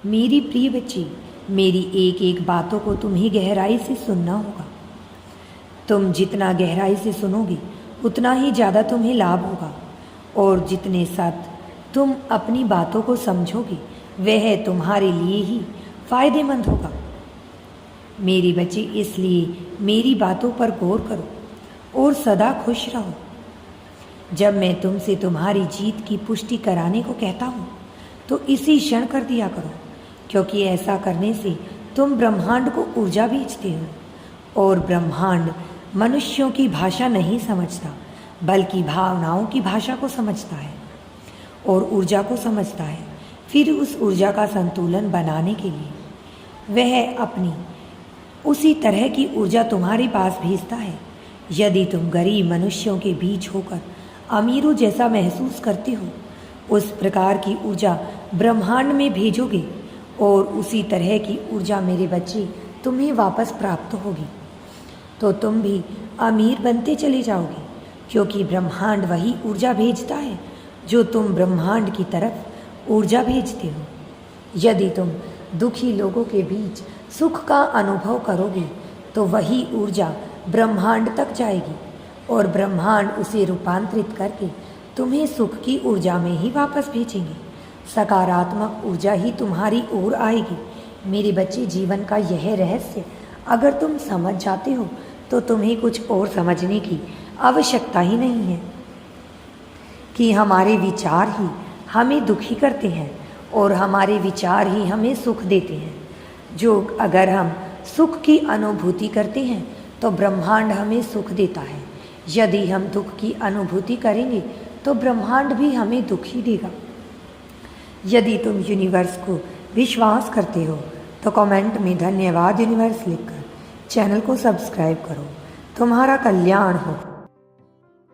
मेरी प्रिय बच्ची, मेरी एक एक बातों को तुम्हें गहराई से सुनना होगा। तुम जितना गहराई से सुनोगे उतना ही ज़्यादा तुम्हें लाभ होगा, और जितने साथ तुम अपनी बातों को समझोगे वह तुम्हारे लिए ही फायदेमंद होगा। मेरी बच्ची, इसलिए मेरी बातों पर गौर करो और सदा खुश रहो। जब मैं तुमसे तुम्हारी जीत की पुष्टि कराने को कहता हूँ तो इसी क्षण कर दिया करो, क्योंकि ऐसा करने से तुम ब्रह्मांड को ऊर्जा भेजते हो, और ब्रह्मांड मनुष्यों की भाषा नहीं समझता बल्कि भावनाओं की भाषा को समझता है और ऊर्जा को समझता है। फिर उस ऊर्जा का संतुलन बनाने के लिए वह अपनी उसी तरह की ऊर्जा तुम्हारे पास भेजता है। यदि तुम गरीब मनुष्यों के बीच होकर अमीरों जैसा महसूस करते हो, उस प्रकार की ऊर्जा ब्रह्मांड में भेजोगे और उसी तरह की ऊर्जा मेरे बच्चे तुम्हें वापस प्राप्त होगी, तो तुम भी अमीर बनते चले जाओगे, क्योंकि ब्रह्मांड वही ऊर्जा भेजता है जो तुम ब्रह्मांड की तरफ ऊर्जा भेजते हो। यदि तुम दुखी लोगों के बीच सुख का अनुभव करोगे तो वही ऊर्जा ब्रह्मांड तक जाएगी और ब्रह्मांड उसे रूपांतरित करके तुम्हें सुख की ऊर्जा में ही वापस भेजेंगे। सकारात्मक ऊर्जा ही तुम्हारी ओर आएगी। मेरे बच्चे, जीवन का यह रहस्य अगर तुम समझ जाते हो तो तुम्हें कुछ और समझने की आवश्यकता ही नहीं है कि हमारे विचार ही हमें दुखी करते हैं और हमारे विचार ही हमें सुख देते हैं। जो अगर हम सुख की अनुभूति करते हैं तो ब्रह्मांड हमें सुख देता है। यदि हम दुख की अनुभूति करेंगे तो ब्रह्मांड भी हमें दुख ही देगा। यदि तुम यूनिवर्स को विश्वास करते हो तो कमेंट में धन्यवाद यूनिवर्स लिखकर चैनल को सब्सक्राइब करो। तुम्हारा कल्याण हो।